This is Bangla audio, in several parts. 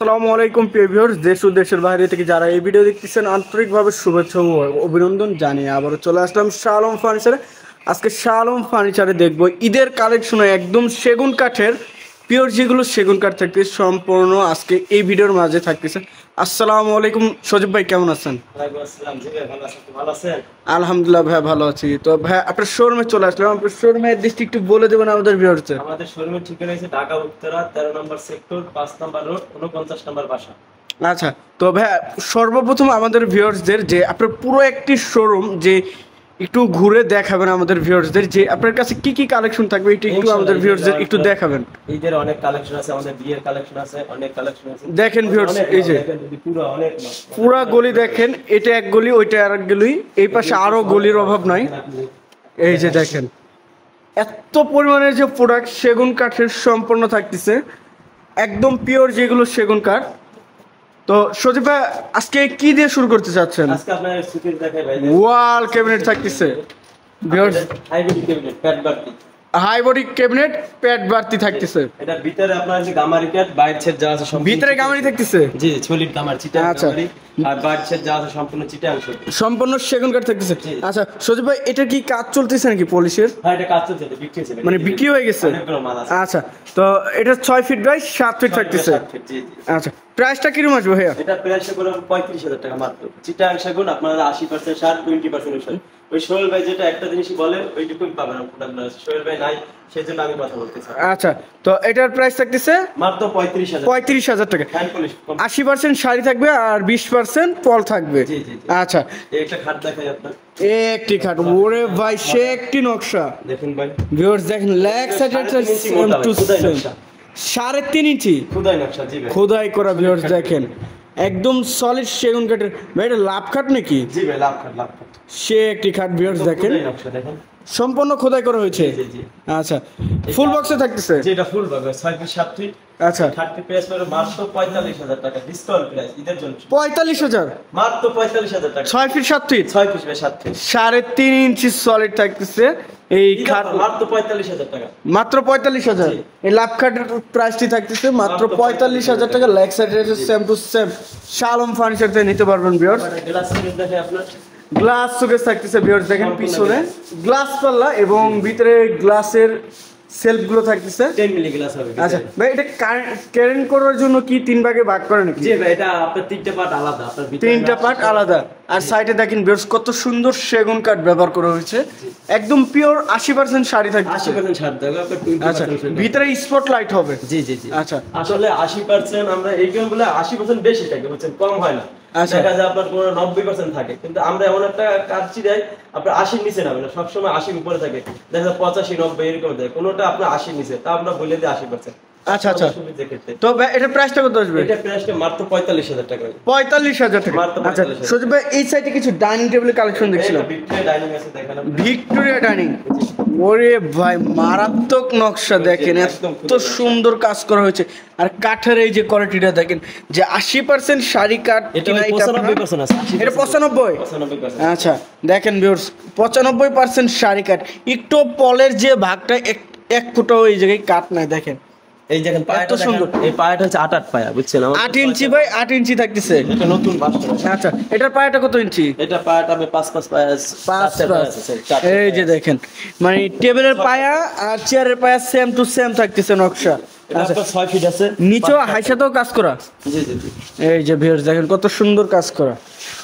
আসসালামু আলাইকুম প্রিয় ভিউয়ার্স, দেশ ও দেশের বাইরে থেকে যারা এই ভিডিও দেখতেছেন আন্তরিকভাবে শুভেচ্ছা ও অভিনন্দন জানিয়ে আবারও চলে আসলাম শাহ আলম ফার্নিচারে। আজকে শাহ আলম ফার্নিচারে দেখবো ঈদের কালেকশনে একদম সেগুন কাঠের পিওর, যেগুলো সেগুন কাঠ থাকতে সম্পূর্ণ আজকে এই ভিডিওর মাঝে থাকতেছে। আসসালামু আলাইকুম সজীব ভাই, কেমন আছেন? আলহামদুলিল্লাহ ভাই, ভালো আছি। তো ভাই আপনার শোরুমে চলে আসলাম, আপনার শোরুমের ডিস্ট্রিক্ট একটু বলে দেবেন আমাদের ভিউয়ার্সদের। আমাদের শোরুমের ঠিকানা হচ্ছে ঢাকা উত্তরা 13 নম্বর সেক্টর 5 নম্বর রোড 49 নম্বর বাসা। আচ্ছা, তো ভাই সর্বপ্রথম আমাদের ভিউয়ার্সদের যে আপনার পুরো একটি শোরুম যে একটু ঘুরে দেখাবেন আমাদের ভিউয়ার্সদের, যে আপনার কাছে কি কি কালেকশন থাকবে এটা একটু আমাদের ভিউয়ার্সদের একটু দেখাবেন। ঈদের অনেক কালেকশন আছে, আমাদের বিয়ের কালেকশন আছে, অনেক কালেকশন আছে। দেখেন ভিউয়ার্স, এই যে পুরা গলি দেখেন, এটা এক গলি ওইটা আরেক গলি, এই পাশে আরো গলির অভাব নাই। এই যে দেখেন এত পরিমাণের যে প্রোডাক্ট সেগুন কাঠের সম্পূর্ণ থাকতেছে, একদম পিওর যেগুলো সেগুন কাঠ। তো সজীব ভাই আজকে কি দিয়ে শুরু করতে চাচ্ছেন? আজকে আপনার সুকেস দেখাই ভাই, ওয়াল ক্যাবিনেট থাকতেছে, হাইব্রিড ক্যাবিনেট প্যাড বাড়তি, হাই বডি ক্যাবিনেট প্যাড বাড়তি থাকতেছে। এটা ভিতরে আপনার যে গামারি কাট বাইর সেট যা আছে সব ভিতরে গামারি থাকতেছে, জি সলিড গামার চিটা আচ্ছা, গামারি আর বাইর সেট যা আছে সম্পূর্ণ চিটা অংশ সম্পূর্ণ সেগুন কাঠ থাকতেছে। আচ্ছা সজীব ভাই, এটা কি কাজ চলতেছে নাকি পলিশের? হ্যাঁ, এটা কাজ চলছে, বিক্রি হয়েছে, মানে বিক্রি হয়ে গেছে। আচ্ছা, তো এটা 6 ফিট বাই 7 ফিট থাকতেছে। আচ্ছা, প্রাইসটা কিরকম আসবে ভাইয়া? এটা প্রাইস করে 35,000 টাকা মাত্র। চিটাং সেগুন আপনারা 80% সার 20% ওষুধ। ওই সোহেল ভাই যেটা একটা জিনিসই বলে ওইটুকুই পাবেন আপনারা। সোহেল ভাই নাই, সেজন্য আমি কথা বলতেছি। আচ্ছা, তো এটার প্রাইস থাকতেছে মাত্র 35,000 টাকা। 80% শাড়ি থাকবে আর 20% পল থাকবে। জি জি। আচ্ছা, একটা খাট দেখাই আপনার, একটি খাট, ওরে ভাই সে একটি নকশা দেখুন ভাই, ভিউয়ার্স দেখেন, লেগ সাইড টু 3.5 ইঞ্চি খোদাই নকশা, জি ভাই খোদাই করা। ভিউয়ার্স দেখেন একদম সলিড সেগুন কাঠের। ভাই এটা লাভ খাট নাকি? জি ভাই, লাভ খাট। সে একটি খাট ভিউয়ার্স দেখেন, খোদাই নকশা দেখেন, সম্পূর্ণ খোদাই করা হয়েছে। জি জি। আচ্ছা, ফুল বক্সে থাকতেছে, যেটা ফুল পাবে 6 ফিট 7 ফিট। আচ্ছা, খাটটি প্রাইস করে মাত্র 45,000 টাকা, ডিসকাউন্ট প্রাইস ঈদের জন্য। 45,000 মাত্র 45,000 টাকা, 6 feet 7 feet 6 feet by 7 feet 3.5 inch solid থাকতেছে এই খাট, মাত্র 45,000 টাকা, মাত্র 45,000। এই লাভ খাটের প্রাইসটি থাকতেছে মাত্র 45,000 টাকা। লেগ সাইডে same to same Shah Alam furniture থেকে নিতে পারবেন ভিউয়ার্স। গ্লাস সুকেস দেখে আপনার, গ্লাস শোকেস থাকতেছে ভিউয়ার্স দেখেন, পিছনে গ্লাস পাল্লা এবং ভিতরে গ্লাসের সেলফ গুলো থাকতেছে 10 মিলি গ্লাস হবে। আচ্ছা ভাই, এটা ক্যারেন্ট করার জন্য কি 3 ভাগে ভাগ করে নাকি? জি ভাই, এটা আপনার 3টা পার্ট আলাদা, আপনার ভিতরে 3টা পার্ট আলাদা। আর সাইডে দেখেন ভিউয়ার্স কত সুন্দর সেগুন কাঠ ব্যবহার করা হয়েছে, একদম পিওর 80% শাড়ি থাকবে, 80% ছাড় দেবে আপনার 20%। আচ্ছা, ভিতরে স্পট লাইট হবে। জি জি জি। আচ্ছা, আসলে 80% আমরা এই গেমগুলো 80% বেশি থাকে, বুঝছেন, কম হয় না। আচ্ছা, দেখা যায় আপনার কোনো 90% থাকে, কিন্তু আমরা এমন একটা কাটছি দেয় আপনার 80 নিচে নামে না, সবসময় 80 উপরে থাকে। দেখা যায় 85 90 এরকম দেয়, কোনোটা আপনার 80 নিচে, তা আমরা বলে দিই 80%। আচ্ছা আচ্ছা, তো এটা প্রাইসটা কত আসবে? এটা প্রাইসটা মাত্র 45,000 টাকা। 45,000 টাকা। আচ্ছা সজীব ভাই, এই সাইডে কিছু ডাইনিং টেবিলের কালেকশন দেখছিলাম, ভিক্টোরিয়া ডাইনিং আছে, দেখালাম ভিক্টোরিয়া ডাইনিং। ওরে ভাই মারাত্মক নকশা দেখেন, এত সুন্দর কাজ করা হয়েছে। আর কাঠের এই যে কোয়ালিটিটা দেখেন, যে 80% শাড়ি কাঠ, এটা 95% আছে, এটা 95%। আচ্ছা দেখেন ভিউয়ার্স, 95% শাড়ি কাঠ, একটু পলের যে ভাগটা এক ফুটাও এই জায়গায় কাঠ নাই। দেখেন এই দেখেন পায়াটা সুন্দর, এই পায়াটা হচ্ছে 8 পায়া, বুঝছেন, 8 ইঞ্চি বাই 8 ইঞ্চি থাকতেছে। এটা নতুন বাস্ট। আচ্ছা, এটার পায়াটা কত ইঞ্চি? এটা পায়াটা আমি 5 পায়া, 5 এই যে দেখেন, মানে টেবিলের পায়া আর চেয়ারের পায়া সেম টু সেম থাকতেছে নকশা। এটা 6 ফিট আছে, নিচেও হাইসাতেও কাজ করা। জি জি জি। এই যে ভিউয়ার্স দেখেন কত সুন্দর কাজ করা।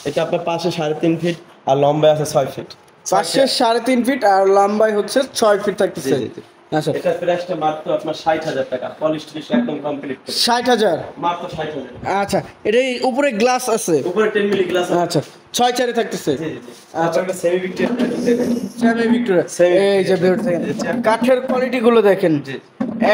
এটা আপনার পাশে 3.5 ফিট আর লম্বায় আছে 6 ফিট। পাশে 3.5 ফিট আর লম্বায় হচ্ছে 6 ফিট থাকতেছে। আচ্ছা, এটা প্রাইসটা মাত্র আপনার 60,000 টাকা, পলিশ টলিশ একদম কমপ্লিট 60,000, মাত্র 60,000। আচ্ছা, এটাই উপরে গ্লাস আছে, উপরে 10 মিলি গ্লাস আছে। আচ্ছা 6 থাকতেছে। জি জি জি। আচ্ছা, একটা সেমি ভিক্টোরিয়া সেমি ভিক্টোরিয়া। এই যে ভিউয়ার্স দেখেন কাঠের কোয়ালিটি গুলো দেখেন, জি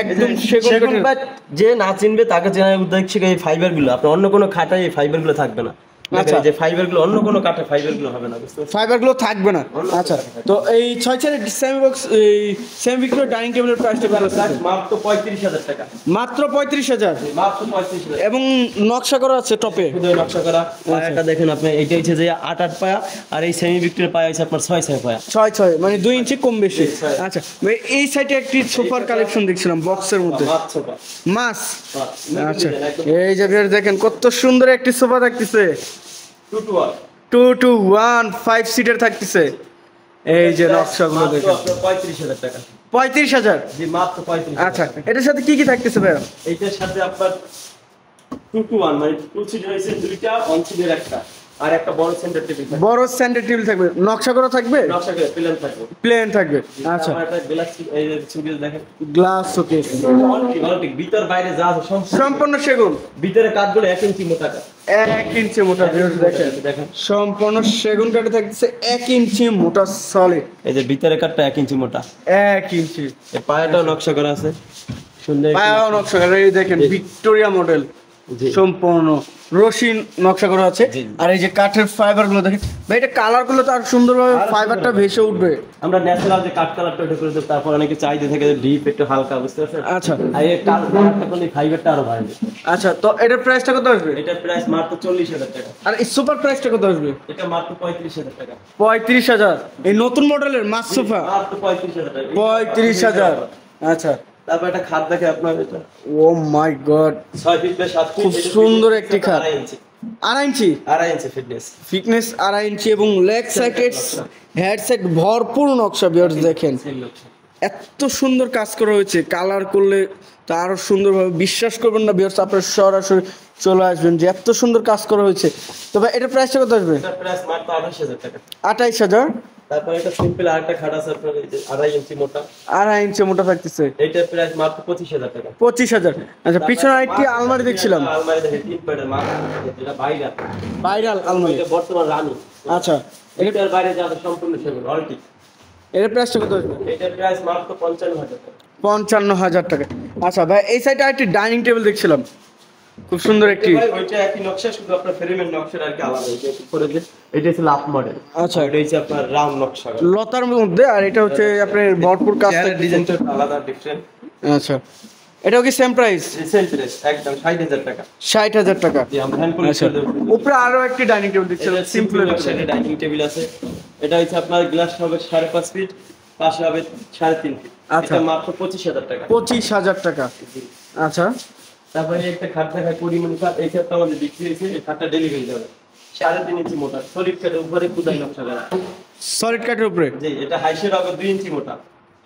একদম সেগুন কাঠ। যে না চিনবে তাকে চেনার উদ্দেশ্যে এই ফাইবার গুলো, আপনার অন্য কোনো খাটায় এই ফাইবার গুলো থাকবে না। আচ্ছা। এই যে ফাইবার গুলো অন্য কোনো কাঠে ফাইবার গুলো হবে না, বুঝতে পারছেন? ফাইবার গুলো থাকবে না। আচ্ছা, তো এই 6 সেমি বক্স এই সেমি ভিক্টোরিয়া ডাইনিং টেবিলের প্রাইসটা কত আছে? মাত্র 35,000 টাকা। মাত্র 35,000 মাত্র 35,000। এবং নকশা করা আছে টপে। খুদই নকশা করা পায়াটা দেখেন আপনি, এইটা হচ্ছে যে 8 পায়া, আর এই সেমি ভিক্টোরিয়া পায়া হচ্ছে আপনার 6 পায়া। 6 মানে 2 ইঞ্চি কম বেশি। ছয়। আচ্ছা ভাই, এই সাইডে একটি সোফার কালেকশন দেখছিলাম বক্সের মধ্যে, মাত্র পা। মাছ। আচ্ছা, এই যে ভিউয়ার দেখেন কত সুন্দর একটি সোফা থাকতেছে, 2 to 1। 2 to 1 5 সিটার থাকতেছে। এই যে নকশাগুলো দেখেন, 35,000 টাকা। 35,000। জি মাত্র 35,000। আচ্ছা, এটার সাথে কি কি থাকতেছে ভাই? এইটার সাথে আপনার 2 to 1 মানে 2 সিটের হইছে দুইটা, 1 সিটের একটা, আর একটা বড় সেন্টার টেবিল থাকবে। বড় স্ট্যান্ডার্ড টেবিল থাকবে, নকশা করা থাকবে, নকশা করে প্লেন থাকবে। প্লেন থাকবে। আচ্ছা, আমার একটা গ্লাস, এই যে ছবি দেখেন, গ্লাস শোকেস, অনেক ভিতর বাইরে যা আছে সম্পূর্ণ সেগুন, ভিতরে কাঠগুলো 1 ইঞ্চি মোটা কাঠ। 1 ইঞ্চি মোটা। ভিউয়ার দেখেন দেখেন সম্পূর্ণ সেগুন কাঠে থাকতেছে 1 ইঞ্চি মোটা সলিড, এই যে ভিতরে কাঠটা 1 ইঞ্চি মোটা। 1 ইঞ্চি। এই পায়াটাও নকশা করা আছে সুন্দর। পায়াও নকশা করা, এই দেখেন ভিক্টোরিয়া মডেল, জি। সম্পূর্ণ রশিন নকশা করা আছে। জি। আর এই যে কাঠের ফাইবার গুলো দেখেন ভাই, এটা কালার গুলো তো আর সুন্দরভাবে ফাইবারটা ভেসে উঠবে। আমরা ন্যাচারাল যে কাঠ কালারটা ওটা করে দেব, তারপর অনেকে চাইতে থাকে যে ডিপ একটু হালকা, বুঝতে পারছেন? আচ্ছা আর এই কালারটা করলে ফাইবারটা আরো বাড়বে। আচ্ছা, তো এটার প্রাইসটা কত আসবে? এটা প্রাইস মাত্র 40,000 টাকা। আর এই সুপার প্রাইসটা কত আসবে? এটা মাত্র 35,000 টাকা। 35,000। এই নতুন মডেলের মাছ সোফা মাত্র 35,000 টাকা। 35,000। আচ্ছা, তারপর একটা খাট দেখে আপনার, এটা ও মাই গড, 6 ফিট বাই 7 ফিট, খুব সুন্দর একটি খাট। 2.5 ইঞ্চি। 2.5 ইঞ্চি 2.5 ইঞ্চি ফিটনেস। ফিটনেস, 2.5 ইঞ্চি এবং লেগ সাইকেট হেডসেট ভরপুর নকশা। ভিউয়ার্স দেখেন এত সুন্দর কাজ করা হয়েছে, কালার করলে তা আরো সুন্দরভাবে বিশ্বাস করবেন না ভিউয়ার্স, আপনারা সরাসরি চলে আসবেন যে এত সুন্দর কাজ করা হয়েছে। তবে এটার প্রাইসটা কত আসবে? এটা প্রাইস মাত্র 28,000 টাকা। 28,000। তারপর এটা সিম্পল আরেকটা খাট আছে আপনার, এই যে 2.5 ইঞ্চি মোটা। 2.5 ইঞ্চি মোটা থাকতেছে, এটা প্রাইস মাত্র 25,000 টাকা। 25,000। আচ্ছা, পিছনে আরেকটি আলমারি দেখছিলাম, আলমারি দেখে 3 পাটের মাল, এটা বাইরে ভাইরাল আলমারি। এটা বর্তমান রানী। আচ্ছা, এটার বাইরে যা আছে সম্পূর্ণ সেগুলো অলটি। এটার প্রাইসটা কত আসবে? এটার প্রাইস মাত্র 55,000 টাকা। 55,000 টাকা। আচ্ছা ভাই, এই সাইডে আরেকটি ডাইনিং টেবিল দেখছিলাম, খুব সুন্দর একটি। ভাই ওইটা একই নকশা, শুধু আপনার ফ্রেমের নকশাটা আর কি আলাদা। এটা করে যে এটা হচ্ছে লাভ মডেল। আচ্ছা, এটা হচ্ছে আপনার রাউন্ড নকশা, লতার মধ্যে, আর এটা হচ্ছে আপনার ভরপুর কাজ চেয়ারের থাকতেছে। ডিজাইনটা আলাদা ডিফারেন্ট। আচ্ছা, এটাও কি সেম প্রাইস? সেম প্রাইস একদম 60,000 টাকা। 60,000 টাকা। জি, আমরা হ্যান্ড পলিশ আচ্ছা, করে দেব। উপরে আরো একটি ডাইনিং টেবিল দেখছিলাম, এটা সিম্পল সিম্পল নকশা, এটা ডাইনিং টেবিল আছে। এটা হচ্ছে আপনার গ্লাস হবে 5.5 ফিট, পাশে হবে 3.5 ফিট। আচ্ছা। এটা মাত্র 25,000 টাকা। 25,000 টাকা। আচ্ছা, তারপরে একটা খাট দেখায় পরিমাণ খাট, এই খাটটা আমাদের বিক্রি হয়েছে, এই খাটটা ডেলিভারি যাবে 3.5 ইঞ্চি মোটা সলিড কাঠের উপরে খুদাই নকশা করা। সলিড কাঠের উপরে। জি, এটা হাইসের হবে 2 ইঞ্চি মোটা।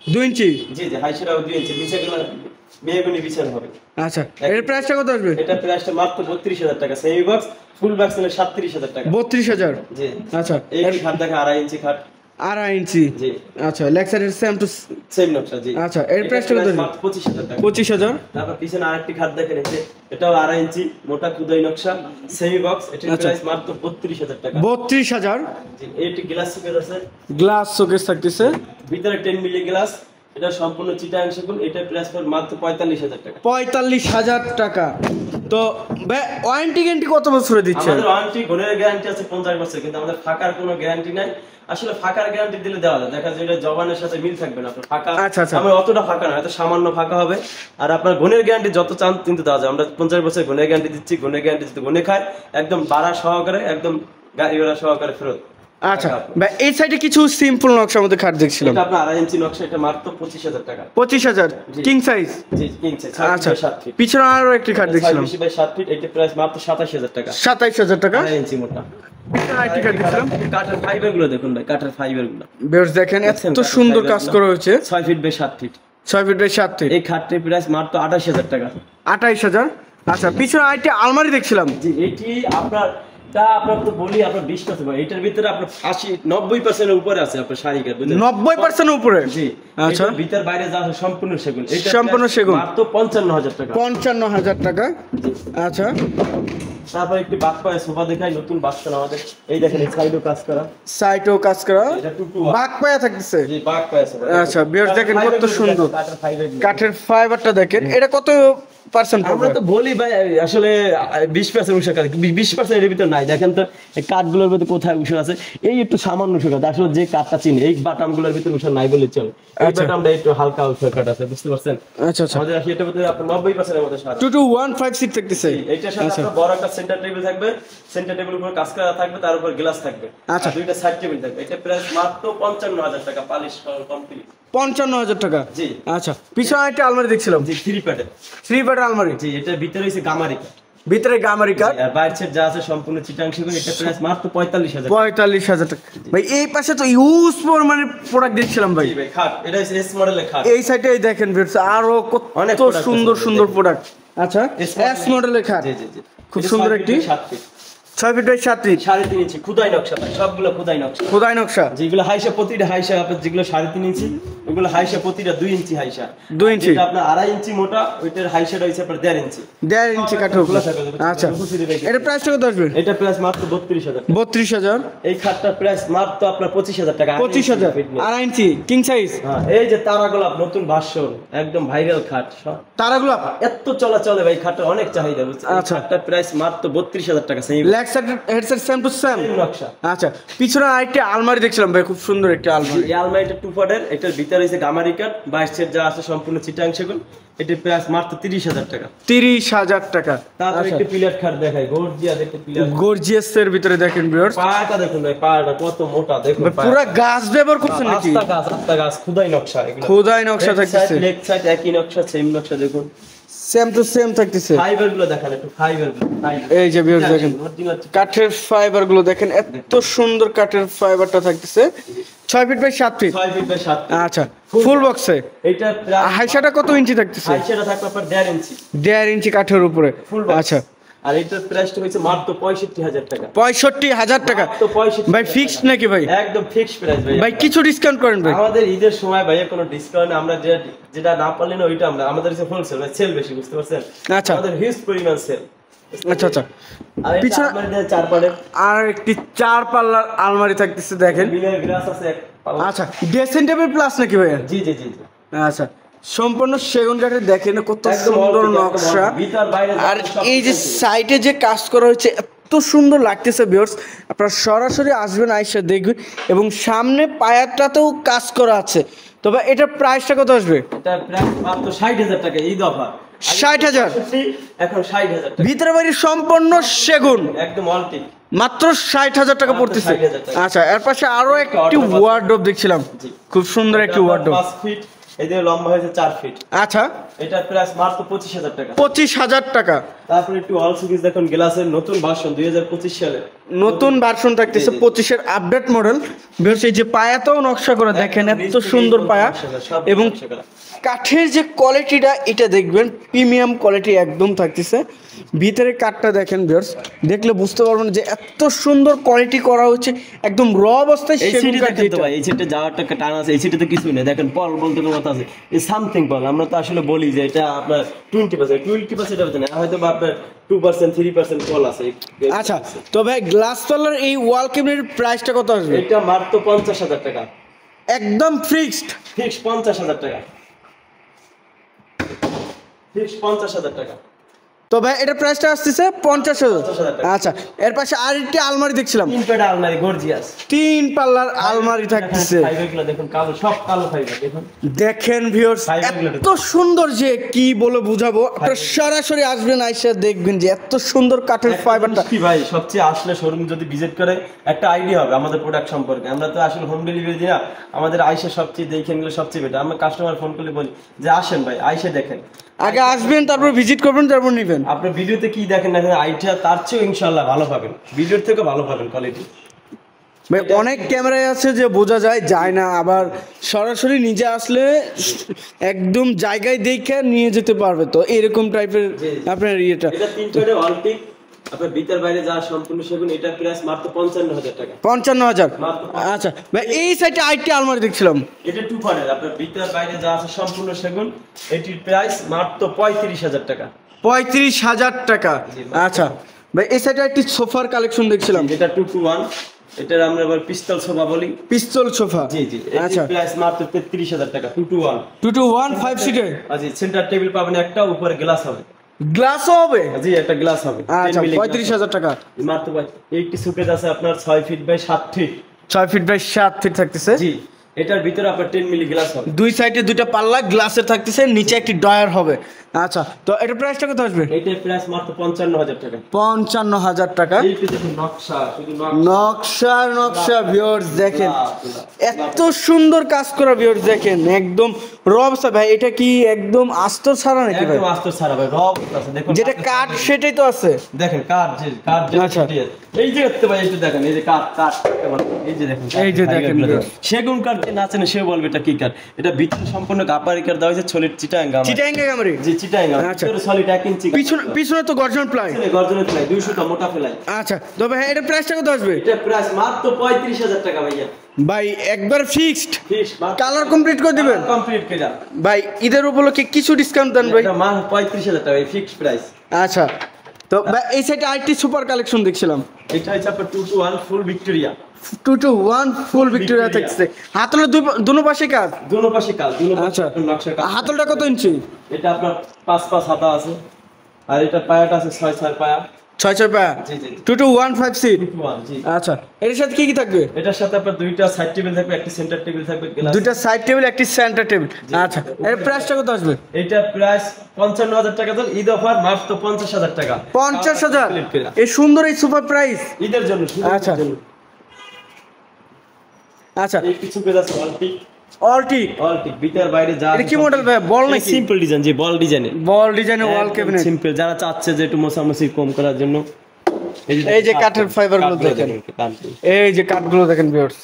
2 ইঞ্চি। জি জি, হাইসের হবে 2 ইঞ্চি, বিছাগুলো মেহগুনি বিছানো হবে। আচ্ছা, এর প্রাইসটা কত আসবে? এটা প্রাইসটা মাত্র 32,000 টাকা। সেমি বক্স ফুল বক্স হলে 37,000 টাকা। 32,000। জি। আচ্ছা, এই খাট দেখে 2.5 ইঞ্চি খাট। 2.5 ইঞ্চি। জি। আচ্ছা, লেগ সাইডের সেম টু সেম নকশা। জি। আচ্ছা, এর প্রাইসটা কত আসবে? মাত্র 25,000 টাকা। 25,000। তারপর পিছনে আরেকটি খাট দেখেন, এই যে এটাও 2.5 ইঞ্চি মোটা খুদাই নকশা সেমি বক্স। এটার আচ্ছা। প্রাইস মাত্র 32,000 টাকা। 32,000। জি, এইটি গ্লাস শোকেস আছে, গ্লাস শোকেস থাকতেছে, ভিতরে 10 মিলি গ্লাস। এটা সম্পূর্ণ চিটাং সেগুন। এটার প্রাইস মাত্র 45,000 টাকা। 45,000 টাকা। তো ভাই, ওয়ারেন্টি গ্যারান্টি কত বছরে দিচ্ছে? আমাদের ওয়ারেন্টি গুণের গ্যারান্টি আছে 50 বছর, কিন্তু আমাদের ফাঁকার কোনো গ্যারান্টি নাই। আসলে ফাঁকার গ্যারান্টি দিলে দেওয়া যায়, দেখা যায় এটা জবানের সাথে মিল থাকবে না। আপনার ফাঁকা, আচ্ছা, আচ্ছা। আমরা অতটা ফাঁকা না, হয়তো সামান্য ফাঁকা হবে। আর আপনার গুণের গ্যারান্টি যত চান কিন্তু দেওয়া যায়। আমরা 50 বছর গুণের গ্যারান্টি দিচ্ছি। গুণের গ্যারান্টি যদি গুণে খায় একদম ভাড়া সহকারে, একদম গাড়ি ভাড়া সহকারে ফেরত। আচ্ছা ভাই, এই সাইডে কিছু সিম্পল নকশার মধ্যে খাট দেখছিলাম, এটা আপনার 2.5 ইঞ্চি নকশা, এটা মাত্র 25,000 টাকা। 25,000 জি। King size. জি, কিনছে আচ্ছা, 7 ফিট। পিছনে আরো একটি খাট দেখছিলাম, 6 বাই 7 ফিট। এটা প্রাইস মাত্র 27,000 টাকা। 27,000 টাকা। 2.5 ইঞ্চি মোটা। পিছনে আরেকটি খাট দেখছিলাম। কাঠের ফাইবার গুলো দেখুন ভাই, কাঠের ফাইবার গুলো বেশ দেখেন, এত সুন্দর কাজ করা হয়েছে। 6 feet by 7 feet. 6 feet by 7 feet. এই খাটটির প্রাইস মাত্র 28,000 টাকা। 28,000। আচ্ছা, পিছনে আরেকটি আলমারি দেখছিলাম। জি, এটি আপনার আপনার তো বলি আপনার 20% ভাই, এটার ভিতরে আপনার 80-90% এর উপরে আছে আপনার শাড়িকার, বুঝলেন? 90% উপরে। জি। আচ্ছা, এটার ভিতর বাইরে যা আছে সম্পূর্ণ সেগুন। এটা সম্পূর্ণ সেগুন। মাত্র 55,000 টাকা। 55,000 টাকা। আচ্ছা, তারপর একটি বাক্পায় সোফা দেখাই, নতুন বাক্সন আমাদের। এই দেখেন, এই সাইডও কাজ করা, সাইটেও কাজ করা, এটা টুটু বাক পায়া থাকতেছে। জি, বাক্পায় সোফা। আচ্ছা, বিয়ার দেখেন কত সুন্দর কাঠের ফাইবার। কাঠের ফাইবারটা দেখেন। এটা কত পার্সেন্ট আমরা তো বলি ভাই আসলে 20% উষা কাঠ, 20% এর ভিতর নাই। দেখেন তো এই কাঠগুলোর ভিতরে কোথায় উষা আছে, এই একটু সামান্য উষা কাঠ। আসলে যে কাঠটা চিনি এই বাটামগুলোর ভিতরে উষা নাই বলে চলে। এই বাটামটা একটু হালকা উষা কাঠ আছে, বুঝতে পারছেন? আচ্ছা আচ্ছা, আমাদের আসলে এটার ভিতরে আপনার 90% এর মতো সার। 2215 সিট থাকতেছে। এইটার সাথে আপনার বড় একটা সেন্টার টেবিল থাকবে, সেন্টার টেবিলের উপর কাজ করা থাকবে, তার উপর গ্লাস থাকবে, আচ্ছা। আর দুইটা সাইড টেবিল থাকবে। এটা প্রাইস মাত্র 55,000 টাকা, পালিশ কমপ্লিট। 55,000 টাকা। জি আচ্ছা, পিছনে একটা আলমারি দেখছিলাম, জি 3 প্যাডে। 3 বেড আলমারি, জি এটার ভিতরে হইছে গামারি কাঠ, ভিতরে গামারি কাঠ, আর বাইরের যা আছে সম্পূর্ণ চিটাং সেগুন। এটা প্রাইস মাত্র 45,000 45,000 টাকা। ভাই এই পাশে তো ইউজ পরিমাণে প্রোডাক্ট দেখছিলাম ভাই। ভাই খাট, এটা হচ্ছে এস মডেলের খাট। এই সাইডে দেখেন ভিউয়ার্স, আরো অনেক কত product সুন্দর আছে, সুন্দর দেখেন। প্রোডাক্ট। আচ্ছা, এস মডেলের খাট, জি জি জি খুব সুন্দর একটি 7 ফিট 6 ফিট বাই 7 ফিট 3.5 ইঞ্চি খুদাই নকশা, ভাই সবগুলো খুদাই নকশা। খোদাই নকশা, যেগুলো হাইসা প্রতিটা হাইসা আপনার যেগুলো 3.5 ইঞ্চি, ওগুলো হাইসা প্রতিটা 2 ইঞ্চি হাইসা। 2 ইঞ্চি, যেটা আপনার 2.5 ইঞ্চি মোটা, ওইটার হাইসাটা হইছে আপনার 1.5 ইঞ্চি। 1.5 ইঞ্চি কাঠের উপর। আচ্ছা, এটা প্রাইসটা কত আসবে? এটা প্রাইস মাত্র 32,000 টাকা। 32,000। এই খাটটার প্রাইস মাত্র আপনার 25,000 টাকা। 25,000, 2.5 ইঞ্চি কিং সাইজ। হ্যাঁ, এই যে তারাগোলাপ নতুন ভার্সন, একদম ভাইরাল খাট। তারাগুলো এত চলাচলে ভাই, খাটটার অনেক চাহিদা, বুঝছেন? আচ্ছা। খাটটার প্রাইস মাত্র 32,000 টাকা। সেই leg side headset same to same নকশা। আচ্ছা, পিছনে আরেকটা আলমারি দেখছিলাম ভাই, খুব সুন্দর একটা আলমারি। এই আলমারিটা 2 পার্টের, এটার ভিতরে হইছে গামারি কাঠ, বাইরের যা আছে সম্পূর্ণ চিটাং সেগুন। এটার প্রাইস মাত্র 30,000 টাকা। 30,000 টাকা। তারপর একটু পিলার খাট দেখাই, গর্জিয়াস একটা পিলার। গর্জিয়াস এর ভিতরে দেখেন ভিউয়ার্স, পাটা দেখুন ভাই, পাটা কত মোটা দেখুন। পুরো গাছ ব্যবহার করছেন নাকি? আস্তা গাছ খুদাই নকশা এগুলো। খোদাই নকশা থাকতেছে, লেগ সাইড একই নকশা, সেম নকশা দেখুন। সেম টু সেম থাকতেছে। ফাইবার গুলো দেখান একটু, ফাইবার গুলো। এই যে ভিউয়ার্স দেখেন, কাঠের ফাইবার গুলো দেখেন, এত সুন্দর কাঠের ফাইবারটা থাকতেছে। 6 feet by 7 feet. 6 feet by 7 feet. আচ্ছা, ফুল বক্সে। এটা হাইসাটা কত ইঞ্চি থাকতেছে? হাইসাটা থাকবে আপনার 1.5 ইঞ্চি। 1.5 ইঞ্চি কাঠের উপরে। Full box. আচ্ছা, আর এটার প্রাইসটা হইছে মাত্র 65,000 টাকা। 65,000 টাকা। মাত্র 65,000 ভাই ফিক্সড নাকি ভাই? একদম ফিক্সড প্রাইস ভাই। ভাই কিছু ডিসকাউন্ট করেন ভাই। আমাদের ঈদের সময় ভাইয়া কোনো ডিসকাউন্ট আমরা যেটা না পারলে না ওইটা আমরা, আমাদের কাছে হোলসেল ভাই, সেল বেশি, বুঝতে পারছেন? আচ্ছা। আমাদের হিউজ পরিমাণ সেল। আচ্ছা আচ্ছা, আর এটা পিছনে আমাদের 4 পার্টের আর একটি 4 পাল্লার আলমারি থাকতেছে দেখেন। মিলের গ্লাস আছে এক পাল্লা। আচ্ছা, ড্রেসিং টেবিল প্লাস নাকি ভাইয়া? জি জি জি জি। আচ্ছা, সম্পূর্ণ সেগুন কাঠের দেখেন কত একদম সুন্দর অল্প, একদম নকশা। অল্প। ভিতর বাইরে আর সব এই যে কিছু। সাইডে যে কাজ করা হয়েছে এত সুন্দর লাগতেছে ভিউয়ার্স, আপনারা সরাসরি আসবেন, আইসা দেখবেন। এবং সামনে পায়াটাতেও কাজ করা আছে। তবে এটার প্রাইসটা কত আসবে? এটা প্রাইস মাত্র 60,000 টাকা, ঈদ অফার। 60,000, এখন 60,000 টাকা। ভিতরে বাইরে সম্পূর্ণ সেগুন, একদম অলটিক। মাত্র 60,000 টাকা মাত্র পড়তেছে। 60,000 টাকা। আচ্ছা, এর পাশে আরো একটি wardrobe আছে। ওয়ার্ডরোব দেখছিলাম, জি। খুব সুন্দর একটি ওয়ার্ডরোব। 5 ফিট, এদের লম্বা হয়েছে 4 ফিট। আচ্ছা, এটার প্রাইস মাত্র 25,000 টাকা। 25,000 টাকা। তারপর একটু অল সিরিজ দেখুন, গ্লাসের নতুন ভার্সন 2025 সালে। নতুন ভার্সন থাকতেছে, জি, জি। 25-এর আপডেট মডেল। বেশ, এই যে পায়াতেও নকশা করা দেখেন, একদম এত নিচ থেকে সুন্দর একদম পায়া। নকশা করা, সব এবং নকশা করা। কাঠের যে কোয়ালিটিটা এটা দেখবেন, প্রিমিয়াম কোয়ালিটি একদম থাকতেছে। ভিতরে কাঠটা দেখেন ভিউয়ার্স, দেখলে বুঝতে পারবেন যে এত সুন্দর কোয়ালিটি করা হচ্ছে, একদম র অবস্থায় এই সেগুন সিটি কাঠ দেখেন তো যেটা। ভাই, এই সিটে যাওয়ার টাকা টান আছে, এই সিটে তো কিছুই নেই। দেখেন পল বলতে কোনো কথা আছে, এই সামথিং পল। আমরা তো আসলে বলি যে এটা আপনার 20% এটা হচ্ছে না, হয়তো বা আপনার 2% 3% পল আছে। আচ্ছা, তো ভাই গ্লাস পাল্লার এই ওয়াল ক্যাবিনেটের প্রাইসটা কত আসবে? এটা মাত্র 50,000 টাকা, একদম ফিক্সড। ফিক্স 50,000 টাকা, ফিক্স 50,000 টাকা। তো ভাই এটা প্রাইসটা আসতেছে 50,000। 50,000 টাকা। আচ্ছা, এর পাশে আরেকটি আলমারি দেখছিলাম, 3 পেড আলমারি গর্জিয়াস। 3 পাল্লার আলমারি থাকতেছে। ফাইবারগুলো দেখুন, কালো, সব কালো ফাইবার দেখুন। দেখেন ভিউয়ার্স, ফাইবারগুলো এত সুন্দর যে কি বলে বুঝাবো। আপনারা সরাসরি আসবেন, আইসা দেখবেন যে এত সুন্দর কাঠের ফাইবারটা। কি ভাই, সবচেয়ে আসলে শোরুম যদি ভিজিট করে একটা আইডিয়া হবে আমাদের প্রোডাক্ট সম্পর্কে। আমরা তো আসলে হোম ডেলিভারি দিই না, আমাদের আইসা সবচেয়ে দেখেন গেলে সবচেয়ে বেটার। আমরা কাস্টমার ফোন করলে বলি যে আসেন ভাই, আইসা দেখেন। আগে আসবেন, তারপর ভিজিট করবেন, তারপর নেবেন। আপনার ভিডিওতে কি দেখেন না, আইডিয়া তার চেয়েও ইনশাআল্লাহ ভালো পাবেন, ভিডিওর থেকে ভালো পাবেন কোয়ালিটি। ভাই অনেক ক্যামেরায় আছে যে বোঝা যায় না, আবার সরাসরি নিজে আসলে একদম জায়গায় দেখে নিয়ে যেতে পারবে। তো এরকম টাইপের আপনার ইয়েটা। এটা 3 পেডে অলটিক, আপনার ভিতর বাইরে যা সম্পূর্ণ সেগুন। এটা প্রাইস মাত্র 55,000 টাকা। 55,000। মাত্র। আচ্ছা ভাই, এই সাইডে আরেকটি আলমারি দেখছিলাম, এটা 2 পার্টের, আপনার ভিতর বাইরে যা আছে সম্পূর্ণ সেগুন। এটির প্রাইস মাত্র 35,000 টাকা। 35,000 টাকা। আচ্ছা ভাই, এই সাইডে একটি সোফার কালেকশন দেখছিলাম, এটা 2 to 1, এটার আমরা আবার পিস্তল সোফা বলি। পিস্তল সোফা। জি জি, আচ্ছা, এটির প্রাইস মাত্র 33,000 টাকা। 2 to 1, 2 to 1 5 সিটের। আজি সেন্টার টেবিল পাবেন একটা, উপরে গ্লাস হবে। গ্লাসও হবে? জি, একটা গ্লাস হবে। আচ্ছা, 35,000 টাকা মাত্র। এইটি শোকেস আছে আপনার 6 feet by 7 feet. 6 feet by 7 feet থাকতেছে। জি, এটার ভিতরে আপনার 10 মিলি গ্লাস হবে। দুই সাইডে দুইটা পাল্লা গ্লাসের থাকতেছে, নিচে একটি ডয়ার হবে। আচ্ছা, তো এটা প্রাইসটা কত আসবে? এটার প্রাইস মাত্র 55,000 টাকা। 55,000 টাকা। এই দেখুন নকশা, শুধু নকশা ভিউয়ার্স দেখেন, এত সুন্দর কাজ করা ভিউয়ার্স দেখেন, একদম রবসা ভাই। এটা কি একদম আস্তর ছাড়া নাকি ভাই? একদম আস্তর ছাড়া ভাই, রব আছে দেখুন। যেটা কাঠ সেটাই তো আছে, দেখেন কাঠ যে আচ্ছা। এই যে দেখতে ভাই, এই যে দেখেন, এই যে কাঠ, এই যে দেখেন, এই যে দেখেন সেগুন কাঠ। যে নাচেন সে বলবে এটা কি কাঠ। এটা ভিতরে সম্পূর্ণ কাপারি কাঠ দেওয়া হয়েছে, সলিড চিটাগাং গামারি। চিটাগাং গামারি? জি, চিটাগাং। আচ্ছা, সলিড 1 ইঞ্চি। পিছনে তো গর্জন প্লাই, গর্জনের প্লাই 200 টা মোটা প্লাই। আচ্ছা, তবে হ্যাঁ, এটা প্রাইসটা কত আসবে? এটা প্রাইস মাত্র 35,000 টাকা ভাইয়া। ভাই একবার ফিক্সড, ফিক্স কালার কমপ্লিট করে দিবেন কমপ্লিট করে দাও ভাই। ঈদের উপলক্ষে কিছু ডিসকাউন্ট দেন ভাই। এটা মাত্র 35,000 টাকা ফিক্স প্রাইস। আচ্ছা, তো ভাই এই সাইডে আইটি সুপার কালেকশন দেখছিলাম। এটা হচ্ছে আপনার 2 to 1 full Victoria. 2 to 1 full Victoria থাকছে। হাতলের দুনো পাশে কাজ? দুনো পাশে কাজ, দুনো পাশে আচ্ছা, নকশা কাজ। হাতলটা কত ইঞ্চি? এটা আপনার 5 হাতা আছে, আর এটা পায়াটা আছে 6 পায়া। 6 পায়া। জি জি। 2 to 1 5 সিট। 2 to 1 জি। আচ্ছা, এর সাথে কি কি থাকবে? এটার সাথে আপনার দুইটা সাইড টেবিল থাকবে, একটা সেন্টার টেবিল থাকবে, দুইটা সাইড টেবিল, একটি সেন্টার টেবিল। আচ্ছা, এর প্রাইসটা কত আসবে? এটা প্রাইস 55,000 টাকা। তো ঈদ অফার মাত্র 50,000 টাকা। 50,000? এই সুন্দর এই সুপার প্রাইস ঈদের জন্য। আচ্ছা আচ্ছা, এই কিছু পেজ আছে অলটিক ভিতর বাইরে যা। এটা কি মডেল ভাই? বল নাকি? সিম্পল ডিজাইন, জি বল ডিজাইনে। বল ডিজাইনে ওয়াল ক্যাবিনেট সিম্পল, যারা চাচ্ছে যে একটু মোছামুছি কম করার জন্য। এই যে কাঠের ফাইবার গুলো দেখেন, এই যে কাঠগুলো দেখেন ভিউয়ার্স,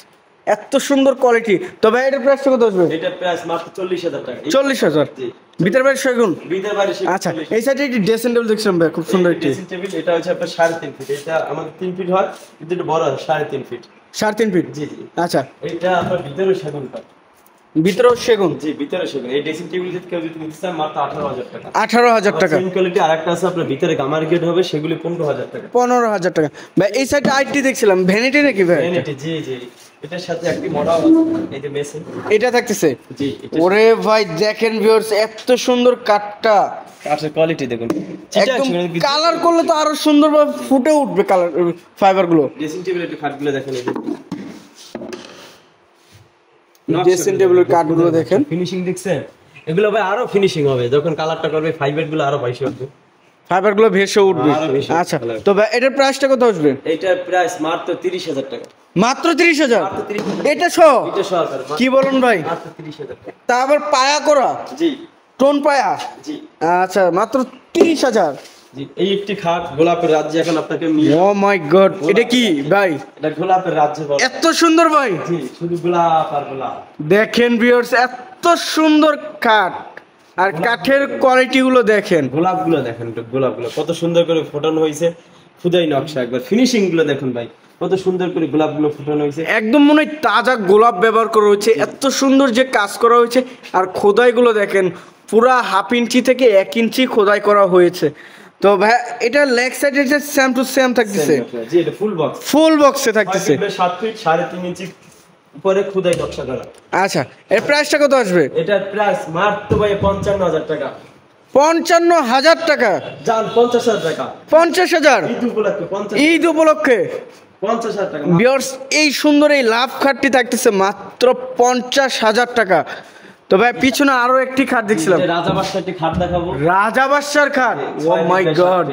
এত সুন্দর কোয়ালিটি। তবে এটার প্রাইসটা কত আসবে? এটা প্রাইস মাত্র 40,000 টাকা। 40,000? জি। ভিতর বাইরে সেগুন? ভিতর বাইরে সেগুন। আচ্ছা, এই সাইডে একটি ড্রেসিং টেবিল দেখছিলাম ভাই, খুব সুন্দর একটি ড্রেসিং টেবিল। এটা হচ্ছে আপনার 3.5 ফিট। এটা আমাদের 3 ফিট হয়, কিন্তু এটা বড় হয় 3.5 ফিট। 3.5 ফিট? জি জি। আচ্ছা, এটা আপনার ভিতরে সেগুন কাঠ। ভিতরেও সেগুন? জি, ভিতরে সেগুন। এই ড্রেসিং টেবিল যদি কেউ যদি নিতে চায় মাত্র 18,000 টাকা। 18,000 টাকা। সেম কোয়ালিটি আরেকটা আছে আপনার ভিতরে গামারি গেট হবে, সেগুলি 15,000 টাকা। 15,000 টাকা। ভাই এই সাইডে আইটি দেখছিলাম, ভ্যানিটি নাকি ভাই? ভ্যানিটি, জি জি। এটার সাথে একটি মডেল আছে, এই যে মেশিন এটা থাকতেছে। জি। ওরে ভাই দেখেন ভিউয়ার্স, এত সুন্দর কাঠটা, কাঠের কোয়ালিটি দেখুন। একদম কালার করলে তো আরো সুন্দরভাবে ফুটে উঠবে কালার ফাইবার গুলো। ড্রেসিং টেবিলের একটু কাঠগুলো দেখেন, এই যে ড্রেসিং টেবিলের কাঠগুলো দেখেন, ফিনিশিং দেখছেন? এগুলো ভাই আরো ফিনিশিং হবে যখন কালারটা করবে, ফাইবার গুলো আরো বেশি হবে, ফাইবার গুলো ভেসে উঠবে। আরো বেশি আচ্ছা, ভালো। তো ভাই এটার প্রাইসটা কত আসবে? এইটার প্রাইস মাত্র 30,000 টাকা। মাত্র 30,000? মাত্র 30,000 এটা সহ? এটা সহকারে কি বলেন ভাই? মাত্র 30,000 টাকা। তা আবার পায়া করা? জি টোন পায়া? জি আচ্ছা, মাত্র 30,000? জি। এই একটি খাট গোলাপের রাজ্যে এখন আপনাকে ও মাই গড, এটা কি ভাই? এটা গোলাপের রাজ্যে বলে। এত সুন্দর ভাই, জি, শুধু গোলাপ আর গোলাপ। দেখেন ভিউয়ার্স, এত সুন্দর কাঠ, আর কাঠের কোয়ালিটি গুলো দেখেন, গোলাপগুলো দেখেন, একটু গোলাপগুলো কত সুন্দর করে ফোটানো হয়েছে, খুদাই নকশা। একবার ফিনিশিং গুলো দেখুন ভাই, কত সুন্দর করে গোলাপগুলো ফোটানো হয়েছে। একদম মনে হয় তাজা গোলাপ ব্যবহার করা হয়েছে, এত সুন্দর যে কাজ করা হয়েছে। আর খোদাই গুলো দেখেন, পুরা 1/2 ইঞ্চি থেকে 1 ইঞ্চি খোদাই করা হয়েছে। তো ভাই এটা লেগ সাইডে যে সেম টু সেম থাকতেছে? জি, এটা ফুল বক্স, ফুল বক্সে থাকতেছে। 7 ফিট 3.5 ইঞ্চি উপরে খুদাই নকশা করা। আচ্ছা, এর প্রাইসটা কত আসবে? এটার প্রাইস মাত্র ভাই 55,000 টাকা। 55,000 টাকা? জান 50,000 টাকা। 50,000? ঈদ উপলক্ষে 50,000। ঈদ উপলক্ষে 50,000 টাকা। ভিউয়ার্স, এই সুন্দর এই লাভ খাটটি থাকতেছে মাত্র 50,000 টাকা। তো ভাই পিছনে আরো একটি খাট দেখছিলাম, রাজা বাদশার একটি খাট দেখাবো। রাজা বাদশার খাট? ও মাই গড,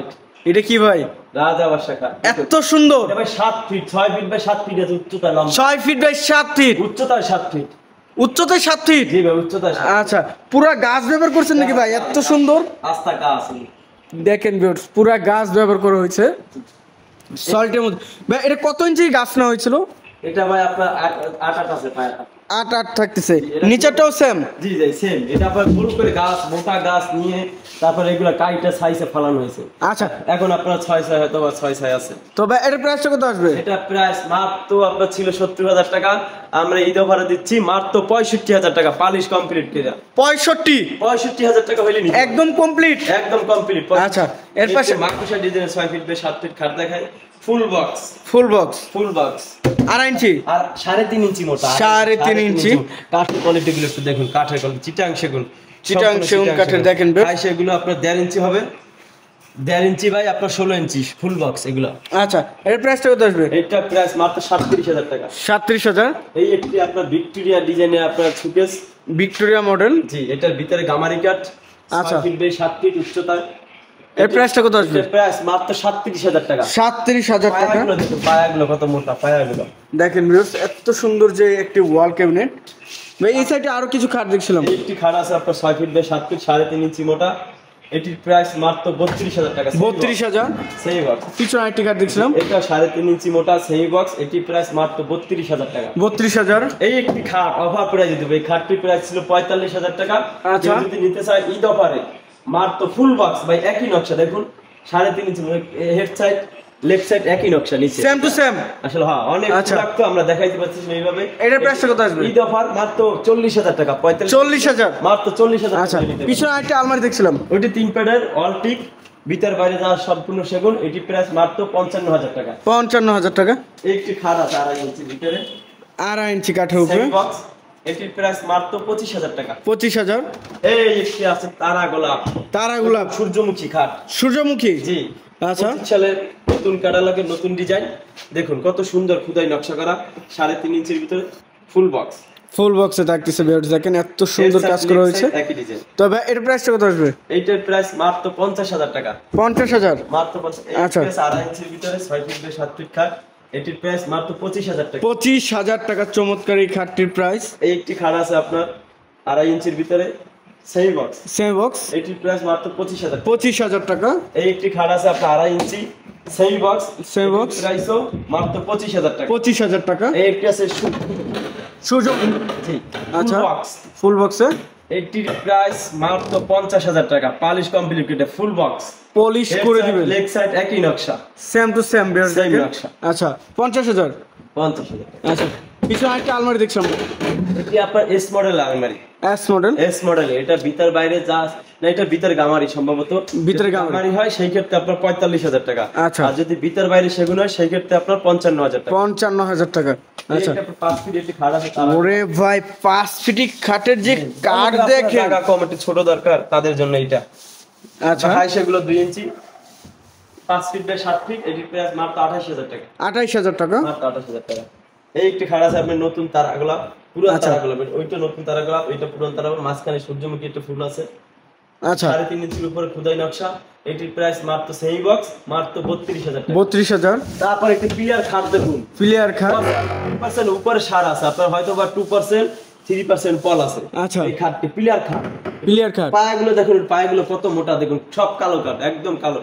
এটা কি ভাই? রাজা বাদশা খাট এত সুন্দর। এটা ভাই 7 ফিট, 6 ফিট বাই 7 ফিট আছে উচ্চতা, লম্বা 6 ফিট বাই 7 ফিট, উচ্চতা 7 ফিট, উচ্চতায় 7 ফিট? জি ভাই, উচ্চতা 7 ফিট। আচ্ছা, পুরা গাছ ব্যবহার করছেন নাকি ভাই? এত সুন্দর আস্থা গাছ দেখেন ভিউয়ার্স, পুরা গাছ ব্যবহার করা হয়েছে সল্টের মধ্যে। ভাই এটা কত ইঞ্চি গাছ নেওয়া হয়েছিল? এটা ভাই আপনার 8 আছে, পায় 8 থাকতেছে, নিচেরটাও সেম? জি জি সেম। এটা আপনার বড় করে গাছ, মোটা গাছ নিয়ে তারপর এগুলা কাইটা সাইজে ফলানো হয়েছে। আচ্ছা, এখন আপনার 6 হয়তো বা 6 আছে। তো ভাই এর প্রাইসটা কত আসবে? এটা প্রাইস মাত্র আপনার ছিল 70,000 টাকা, আমরা ঈদ অফারে দিচ্ছি মাত্র 65,000 টাকা, পালিশ কমপ্লিট করে। 65,000 টাকা হইলে নিতে একদম কমপ্লিট? একদম কমপ্লিট। আচ্ছা, এর পাশে মাকুশা ডিজাইনের 6 ফিট বাই 7 ফিট খাট দেখায়, full box, full box full box 2.5 ইঞ্চি আর 3.5 ইঞ্চি মোটা। 3.5 ইঞ্চি। কাঠের কোয়ালিটি গুলো একটু দেখুন, কাঠের কোয়ালিটি চিটাং সেগুন, চিটাং সেগুন কাঠের দেখেন বেশ। সেগুলো আপনার 1.5 ইঞ্চি হবে, 1.5 ইঞ্চি ভাই আপনার 16 ইঞ্চি ফুল বক্স এগুলো। আচ্ছা, এর প্রাইসটা কত আসবে? এটা প্রাইস মাত্র 37,000 টাকা। 37,000। এই একটি আপনার ভিক্টোরিয়া ডিজাইনের আপনার সুকেস, ভিক্টোরিয়া মডেল। জি, এটার ভিতরে গামারি কাট। আচ্ছা, 6 ফিট বাই 7 ফিট উচ্চতা। এর প্রাইসটা কত আসবে? এর প্রাইস মাত্র 37,000 টাকা। 37,000 টাকা। পায়াগুলো দেখুন, পায়াগুলো কত মোটা পায়াগুলো দেখেন ভিউয়ার্স, এত সুন্দর যে একটি ওয়াল ক্যাবিনেট। ভাই এই সাইডে আরো কিছু খাট দেখছিলাম। এই একটি খাট আছে আপনার 6 ফিট বাই 7 ফিট 3.5 ইঞ্চি মোটা। এটির প্রাইস মাত্র 32,000 টাকা। 32,000। সেই বক্স। পিছনে আরেকটি খাট দেখছিলাম, এটা 3.5 ইঞ্চি মোটা সেই বক্স। এটির প্রাইস মাত্র 32,000 টাকা। 32,000। এই একটি খাট অফার প্রাইস দিবে। এই খাটটির প্রাইস ছিল 45,000 টাকা। আচ্ছা, কেউ যদি নিতে চায় ঈদ অফারে মাত্র ফুল বক্স ভাই, একই নকশা দেখুন, 3.5 ইঞ্চি হেড সাইড লেফট সাইড একই নকশা নিচে সেম টু সেম। আসলে হ্যাঁ, অনেক প্রোডাক্ট তো আমরা দেখাইতে পাচ্ছি এইভাবে। এটার প্রাইসটা কত আসবে? ঈদ অফার মাত্র 40,000 টাকা। 40,000 মাত্র 40,000 আচ্ছা, টাকা। পিছনে আরেকটা আলমারি দেখছিলাম, ওইটি 3 প্যাডের অল টিক, ভিতর বাইরে যাওয়া সম্পূর্ণ সেগুন। এটি প্রাইস মাত্র 55,000 টাকা। 55,000 টাকা। একটি খাট আছে 2.5 ইঞ্চি ভিতরে 2.5 ইঞ্চি কাঠের উপরে, সেম বক্স। এটির প্রাইস মাত্র 25,000 টাকা। 25,000। এই একটি আছে তারা গোলাপ, তারা গোলাপ সূর্যমুখী খাট। সূর্যমুখী, জি, আচ্ছা, 25 সালের নতুন ক্যাটালগের নতুন ডিজাইন। দেখুন কত সুন্দর খুদাই নকশা করা, 3.5 ইঞ্চির ভিতরে ফুল বক্স। ফুল বক্সে থাকতেছে ভিউয়ার্স, দেখেন এত সুন্দর কাজ করা হয়েছে। একই ডিজাইন। তবে এর প্রাইসটা কত আসবে? এইটার প্রাইস মাত্র 50,000 টাকা। 50,000 মাত্র 50। আচ্ছা, 2.5 ইঞ্চির ভিতরে 6 ফিট বাই 7 ফিট খাট। এটির প্রাইস মাত্র 25,000 টাকা। 25,000 টাকা। চমৎকার এই খাটটির প্রাইস। এই একটি খাট আছে আপনার 2.5 ইঞ্চির ভিতরে সেই বক্স। সেম বক্স, এটির প্রাইস মাত্র 25,000 টাকা। 25,000 টাকা। এই একটি খাট আছে আপনার 2.5 ইঞ্চি সেই বক্স। সেই বক্স প্রাইসও মাত্র 25,000 টাকা। 25,000 টাকা। এই একটি আছে সূর্যমুখী, জি, আচ্ছা, বক্স। ফুল বক্সে এটির প্রাইস মাত্র 50,000 টাকা। পালিশ কমপ্লিট এটা ফুল বক্স, পলিশ করে দিবেন। লেগ সাইড একই নকশা, same to same viewers, same দেখেন। নকশা। আচ্ছা, 50,000। 50,000 টাকা। আচ্ছা, পিছনে আরেকটা আলমারি দেখছিলাম, এটি আপনার এস মডেল আলমারি। S model. এস মডেল, এটা ভিতর বাইরে যা না, এটা ভিতর গামারি সম্ভবত। ভিতরে যদি গামারি হয় সেই ক্ষেত্রে আপনার 45,000 টাকা। আচ্ছা, আর যদি ভিতর বাইরে সেগুন হয় সেই ক্ষেত্রে আপনার 55,000 টাকা। 55,000 টাকা। আচ্ছা, 5 ফিট একটি খাট আছে তারা। ওরে ভাই, 5 ফিটি খাটের যে কাঠ দেখেন। জায়গা কম, একটু ছোট দরকার তাদের জন্য এটা। আচ্ছা, হাই সেগুলো 2 ইঞ্চি 5 ফিট বাই 7 ফিট। এটির প্রাইস মাত্র 28,000 টাকা। 28,000 টাকা। মাত্র 28,000 টাকা। এই একটি খাট আছে আপনার নতুন তারাগুলা, পুরান আচ্ছা, তারাগুলা। ওইটা নতুন তারাগুলা, ওইটা পুরান তারা। মাঝখানে সূর্যমুখী একটা ফুল আছে। আচ্ছা, 3.5 ইঞ্চির উপরে খুদাই নকশা। এটির প্রাইস মাত্র সেই বক্স মাত্র 32,000 টাকা। 32,000। তারপর একটি পিলার খাট দেখুন, প্লেয়ার খাট। 2% উপরে সার আছে আপনার, হয়তো বা 2% 3% পল আছে। আচ্ছা, এই খাটটি পিলার খাট। প্লেয়ার খাট। পায়াগুলো দেখুন, পায়াগুলো কত মোটা দেখুন, সব কালো কাঠ, একদম কালো।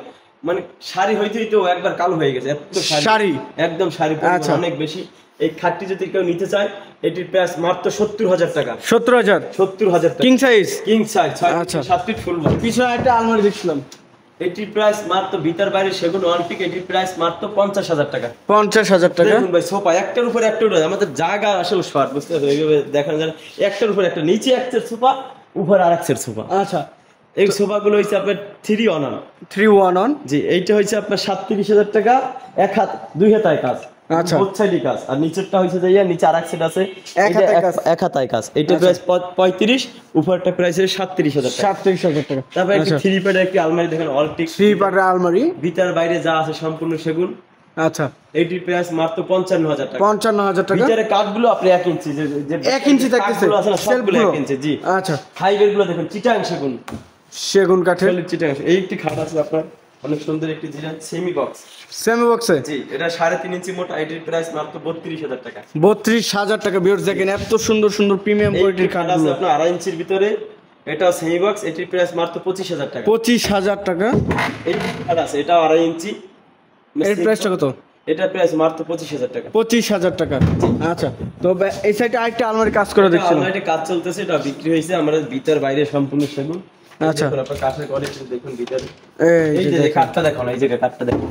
মানে শাড়ি হইতে হইতেও একবার কালো হয়ে গেছে, এত শাড়ি, একদম শাড়ি আচ্ছা, অনেক বেশি। এই খাটটি যদি কেউ নিতে চায় এটির প্রাইস মাত্র 70,000 টাকা। 70,000। 70,000 টাকা। King size. কিং সাইজ 6 আচ্ছা, 7 ফিট ফুল বক্স। পিছনে একটা আলমারি দেখছিলাম, এটির প্রাইস মাত্র ভিতর বাইরে সেগুন ওয়ান পিক। এটির প্রাইস মাত্র 50,000 টাকা। 50,000 টাকা। দেখুন ভাই, সোফা একটার উপর একটা উঠে, আমাদের জায়গা আসলে শর্ট, বুঝতে পারছেন? এইভাবে দেখানো যায় না। একটার উপর একটা, নিচে এক সেট সোফা, উপরে আরেক সেট সোফা। আচ্ছা, এই সোফাগুলো হইছে আপনার 3-1-1। 3-1-1। জি, এইটা হইছে আপনার 37,000 টাকা। এক হাত 2 হাতায় কাজ। আচ্ছা, বোথ সাইডই কাজ। আর নিচেরটা হইছে যে নিচে আরেক সেট আছে, এক হাতায় কাজ। এক হাতায় কাজ। এইটা প্রাইস 35, উপরটা প্রাইস 37,000 টাকা। 37,000 টাকা। তারপর একটি 3 প্যাডের একটি আলমারি দেখেন, অল টিক। 3 পার্টের আলমারি, ভিতর বাইরে যা আছে সম্পূর্ণ সেগুন। আচ্ছা, এইটির প্রাইস মাত্র 55,000 টাকা। 55,000 টাকা। ভিতরে কাঠগুলো আপনি 1 ইঞ্চি, যে 1 ইঞ্চি থাকতেছে, কাঠগুলো আছে না, সবগুলো 1 ইঞ্চি। জি, আচ্ছা, হাইওয়ে গুলো দেখুন চিটাং সেগুন, সেগুন কাঠের। সলিড চিটাং। এই একটি খাট আছে আপনার, অনেক সুন্দর একটি ডিজাইন, সেমি বক্স। সেমি বক্সে। জি, এটা 3.5 ইঞ্চি মোটা। এটির প্রাইস মাত্র 32,000 টাকা। 32,000 টাকা। ভিউয়ার্স দেখেন এত সুন্দর সুন্দর প্রিমিয়াম কোয়ালিটির খাট আছে খাটগুলো। আপনার 2.5 ইঞ্চির ভিতরে, এটা সেমি বক্স। এটির প্রাইস মাত্র 25,000 টাকা। 25,000 টাকা। এই খাট আছে, এটা 2.5 ইঞ্চি। এর প্রাইসটা কত? এটার প্রাইস মাত্র 25,000 টাকা। 25,000 টাকা। আচ্ছা, তো এই সাইডে আরেকটা আলমারি কাজ করে দেখছিলাম, এটা কাজ চলতেছে, এটা বিক্রি হয়েছে। আমরা ভিতর বাইরে সম্পূর্ণ সেগুন। আচ্ছা, আপনার কাঠের কোয়ালিটি দেখুন ভিতরে। এই যে কাঠটা দেখুন, এই যে কাঠটা দেখুন,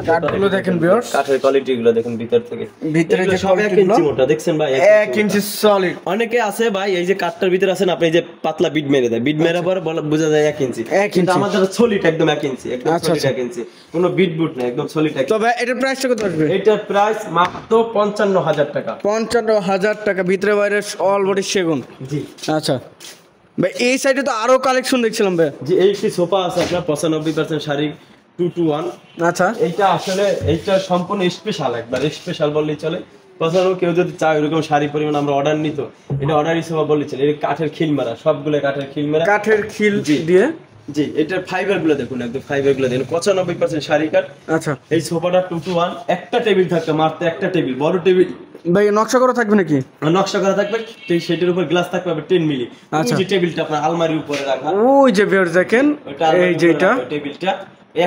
কাঠগুলো দেখেন ভিউয়ার্স, কাঠের কোয়ালিটি গুলো দেখুন ভিতর থেকে। ভিতরে যে সব 1 ইঞ্চি মোটা, দেখছেন ভাই? 1 ইঞ্চি সলিড। অনেকে আছে ভাই, এই যে কাঠটার ভিতরে আছেন আপনি, এই যে পাতলা বিট মেরে দেয়, বিট মেরে পরে বোঝা যায় 1 ইঞ্চি। কিন্তু আমাদের সলিড একদম 1 ইঞ্চি, একদম সলিড 1 ইঞ্চি, কোনো বিট বুট না, একদম সলিড 1 ইঞ্চি। তবে এটার প্রাইসটা কত আসবে? এটার প্রাইস মাত্র 55,000 টাকা। 55,000 টাকা। ভিতরে বাইরে অল বডি সেগুন। জি, আচ্ছা, ভাই এই সাইডে তো আরো কালেকশন দেখছিলাম ভাই। যে এই একটি সোফা আছে আপনার 95% শাড়ি 2 to 1। আচ্ছা এইটা আসলে এইটা সম্পূর্ণ স্পেশাল, একবার স্পেশাল বললেই চলে। তাছাড়াও কেউ যদি চায় ওরকম শাড়ি পরিমাণ আমরা অর্ডার নিত, এটা অর্ডারই সোফা বললেই চলে। এটা কাঠের খিল মারা, সবগুলো কাঠের খিল মারা, কাঠের খিল দিয়ে। জি এটার ফাইবার গুলো দেখুন, একদম ফাইবার গুলো দেখুন 95% শাড়ি কাঠ। আচ্ছা এই সোফাটা 2 to 1, একটা টেবিল থাকবে, মাত্র একটা টেবিল, বড় টেবিল। ভাই নকশা করা থাকবে নাকি? নকশা করা থাকবে, সেটার উপর গ্লাস থাকবে 10 মিলি। আচ্ছা। যে টেবিলটা আপনার আলমারির উপরে রাখা, ওই যে ভিউয়ার্স দেখেন এই যে এটা টেবিলটা,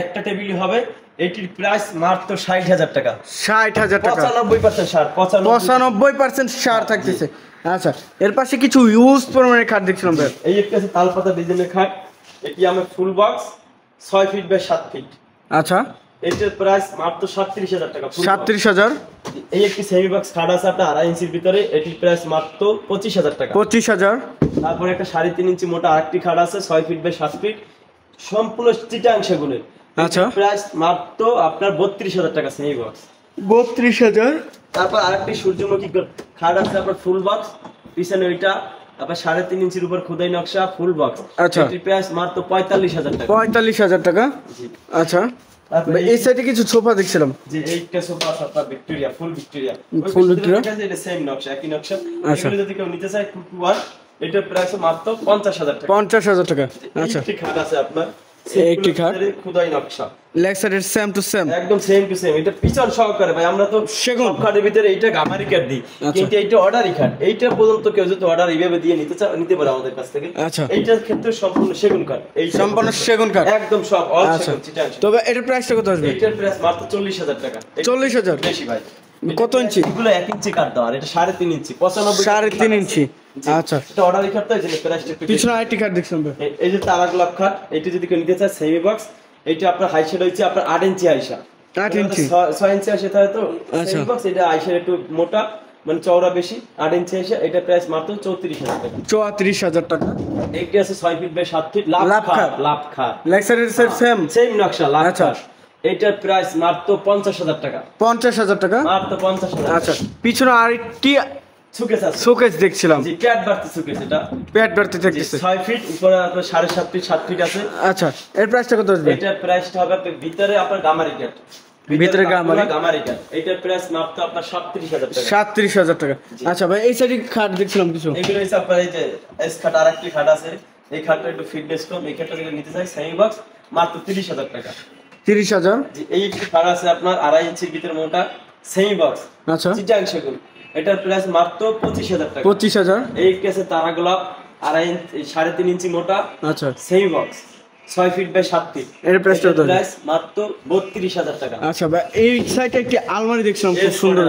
একটা টেবিলই হবে। এটির প্রাইস মাত্র 60,000 টাকা। 60,000 টাকা। 95% ছাড়, 95% ছাড় থাকতেছে। আচ্ছা এর পাশে কিছু ইউজ পরিমাণের খাট দেখছিলাম ভাই। এই একটা আছে তালপাতা ডিজাইনের খাট, এটি আমার full box 6 feet by 7 feet. আচ্ছা এটার প্রাইস মাত্র 37,000 টাকা। 37,000। এই একটি সেমি বক্স খাট আছে আপনার 2.5 ইঞ্চির ভিতরে, এটির প্রাইস মাত্র 25,000 টাকা। 25,000। তারপরে একটা 3.5 ইঞ্চি মোটা আরেকটি খাট আছে 6 ফিট বাই 7 ফিট, সম্পূর্ণ চিটাং সেগুনের। আচ্ছা প্রাইস মাত্র আপনার 32,000 টাকা সেমি বক্স। 32,000। তারপর আরেকটি সূর্যমুখী খাট আছে আপনার ফুল বক্স, পিছনে ওইটা আপনার 3.5 ইঞ্চির উপর খোদাই নকশা ফুল বক্স। আচ্ছা এটির প্রাইস মাত্র 45,000 টাকা। 45,000 টাকা। জি। আচ্ছা তারপরে এই সাইডে কিছু সোফা দেখছিলাম। যে এইটা সোফা আছে আপনার ভিক্টোরিয়া, ফুল ভিক্টোরিয়া। ফুল ভিক্টোরিয়া। এটা সেম নকশা, একই নকশা। আচ্ছা। এগুলো যদি কেউ নিতে চায় 2 to 1, এটার প্রাইস মাত্র 50,000 টাকা। 50,000 টাকা। আচ্ছা একটি খাট আছে আপনার, একটি খাট খোদাই নকশা, লেগ সাইডের সেম টু সেম, একদম সেম টু সেম। এটা পিছন সহকারে ভাই, আমরা তো সেগুন সব খাটের ভিতরে এইটা গামারি কাট দিই, কিন্তু এইটা অর্ডারই খাট। এইটা পর্যন্ত কেউ যদি অর্ডার এইভাবে দিয়ে নিতে পারে আমাদের কাছ থেকে। আচ্ছা এইটার ক্ষেত্রে সম্পূর্ণ সেগুন কাঠ, এই সম্পূর্ণ সেগুন কাঠ একদম সব অল আচ্ছা সেগুন চিটাং। তবে এটার প্রাইসটা কত আসবে? এইটার প্রাইস মাত্র 40,000 টাকা। 40,000 বেশি ভাই। কত ইঞ্চি? এগুলো 1 ইঞ্চি কাঠ দেওয়া, আর এটা 3.5 ইঞ্চি, 95 3.5 ইঞ্চি। আচ্ছা এটা অর্ডারই খাট, তাই জন্য প্রাইসটা একটু পিছনে আরেকটি খাট দেখছিলাম ভাই। এই যে তারা গোলাপ খাট, এটা যদি কেউ নিতে চায় সেমি বক্স, এইটা আপনার হাই শেড হচ্ছে আপনার 8 ইঞ্চি আইসা, 8 ইঞ্চি 6 ইঞ্চি আসে তাই তো। আচ্ছা। সেমি বক্স এটা আইসার একটু মোটা, মানে চওড়া বেশি, 8 ইঞ্চি আইসা, এটা প্রাইস মাত্র 34,000 টাকা। 34,000 টাকা। এইটা আছে 6 ফিট বাই 7 ফিট লাভ খাট, লাভ খাট, লেগ সাইডের সেম সেম নকশা লাভ আচ্ছা। খাট। এইটার প্রাইস মাত্র 50,000 টাকা। 50,000 টাকা। মাত্র 50,000। আচ্ছা পিছনে আরেকটি সুকেস আছে, শোকেস দেখছিলাম। জি প্যাড বাড়তি সুকেস, এটা পেট বাড়তে থাকতেছে। 6 ফিট উপরে আপনার 7.5 ফিট 7 ফিট আছে। আচ্ছা এর প্রাইসটা কত আসবে? এটার প্রাইসটা হবে আপনার ভিতরে আপনার গামারি কাট, ভিতরে গামারি কাট। এটার প্রাইস মাত্র আপনার 37,000 টাকা। 37,000 টাকা। আচ্ছা ভাই এই সাইডে খাট দেখছিলাম কিছু। এগুলো হচ্ছে আপনার এই যে এস খাট, আরেকটি খাট আছে, এই খাটটা একটু ফিটনেস কম, এই খাটটা যদি নিতে চাই সেমি বক্স মাত্র 30,000 টাকা। 30,000। জি এই একটি খাট আছে আপনার 2.5 ইঞ্চির ভিতরে মোটা সেমি বক্স, আচ্ছা চিটাং সেগুন, এটার প্রাইস মাত্র 25,000 টাকা। 25,000। এই একটি আছে তারা গোলাপ 2.5 ইঞ্চি 3.5 ইঞ্চি মোটা আচ্ছা semi box 6 feet by 7 feet, এর প্রাইসটা কত? প্রাইস মাত্র 32,000 টাকা। আচ্ছা ভাই এই সাইডে একটি আলমারি দেখছিলাম খুব সুন্দর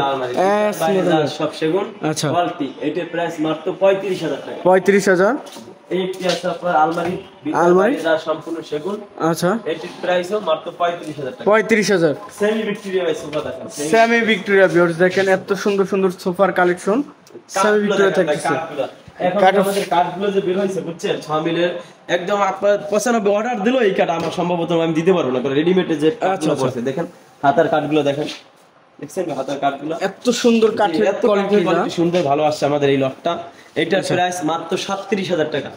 সব সেগুন আচ্ছা কোয়ালিটি, এটার প্রাইস মাত্র 35,000 টাকা। 35,000। এই একটি আছে আপনার আলমারি, আলমারি যা সম্পূর্ণ সেগুন, আচ্ছা এটির প্রাইসও মাত্র 35,000 টাকা। 35,000। সেমি ভিক্টোরিয়া বাই সোফা দেখেন, সেমি ভিক্টোরিয়া ভিউয়ার্স দেখেন এত সুন্দর সুন্দর সোফার কালেকশন সেমি ভিক্টোরিয়া থাকতেছে। এখন আমাদের কাঠগুলো যে বের হয়েছে বুঝছেন 6 মিলের, একদম আপনার 95 অর্ডার দিলো এই কাঠ আমার সম্ভবত আমি দিতে পারবো না, কারণ রেডিমেডে যে কাঠগুলো পড়ছে দেখেন, হাতার কাঠগুলো দেখেন, দেখছেন হাতার কাঠগুলো এত সুন্দর কাঠের এত কোয়ালিটি না? কোয়ালিটি সুন্দর, ভালো আসছে আমাদের এই লটটা। এটার প্রাইস মাত্র 37,000 টাকা।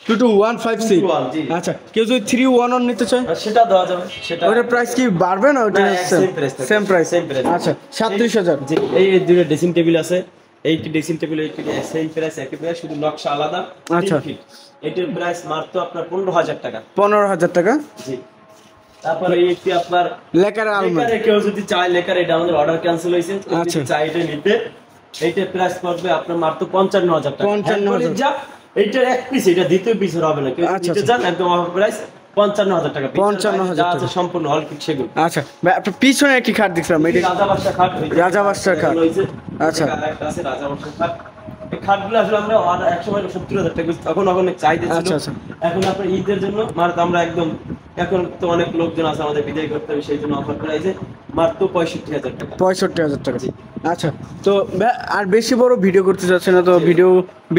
22156। 221, জি। আচ্ছা কেউ যদি 311 নিতে চায় আর সেটা দেওয়া যাবে, সেটা ওটার প্রাইস কি বাড়বে না? ওটা না, same price থাকবে। Same price. Same price। আচ্ছা 37,000। জি এই দুটো ড্রেসিং টেবিল আছে, এইটি ড্রেসিং টেবিল, এইটি সেম প্রাইস, একই প্রাইস, শুধু নকশা আলাদা। আচ্ছা। 3 ফিট, এটার প্রাইস মাত্র আপনার 15,000 টাকা। 15,000 টাকা। জি তারপরে এই একটি আপনার লেকার আলমারি। লেকারে কেউ যদি চায়, লেকার এটা আমাদের অর্ডার ক্যান্সেল হয়েছে, আচ্ছা। চাই এটা নিতে, এইটার প্রাইস পড়বে আপনার মাত্র 55,000 টাকা। 55,000 যা এইটার এক পিস, এটা দ্বিতীয় পিস হবে না, কেউ আচ্ছা, নিতে চান একদম অফার প্রাইস 55,000 টাকা। 55,000 যা আছে সম্পূর্ণ হল কিট সেগুন। আচ্ছা ভাই আপনার পিছনে কি খাট দেখছিলাম এটা? রাজাবাসা খাট, রাজাবাসার খাট। আচ্ছা। আরেকটা আছে রাজাবাসা খাট। এই খাটগুলো আসলে আমরা এক সময় 70,000 টাকা তখন অনেক চাহিদা ছিল। আচ্ছা, আচ্ছা। এখন আপনার ঈদের জন্য মাত্র আমরা একদম, এখন তো অনেক লোকজন আছে আমাদের বিদায় করতে হবে, সেই জন্য অফার প্রাইসে মাত্র 65,000 টাকা। 65,000 টাকা। আচ্ছা তো ভাই আর বেশি বড় ভিডিও করতে যাচ্ছে না, তো ভিডিও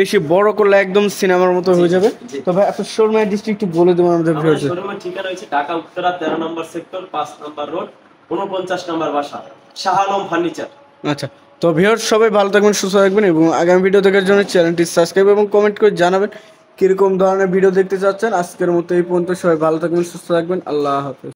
বেশি বড় করলে একদম সিনেমার মতো হয়ে যাবে। তো ভাই আপনার শোরুমের অ্যাড্রেসটা একটু বলে দেবেন আমাদের ভিউয়ার্স। আমাদের শোরুমের ঠিকানা হচ্ছে ঢাকা উত্তরা 13 নম্বর সেক্টর 5 নম্বর রোড 49 নম্বর বাসা, শাহ আলম ফার্নিচার। আচ্ছা তো ভিউয়ার্স সবাই ভালো থাকবেন, সুস্থ থাকবেন এবং আগামী ভিডিও দেখার জন্য চ্যানেলটি সাবস্ক্রাইব এবং কমেন্ট করে জানাবেন কিরকম ধরনের ভিডিও দেখতে চাচ্ছেন। আজকের মতো এই পর্যন্ত, সবাই ভালো থাকবেন, সুস্থ থাকবেন, আল্লাহ হাফেজ।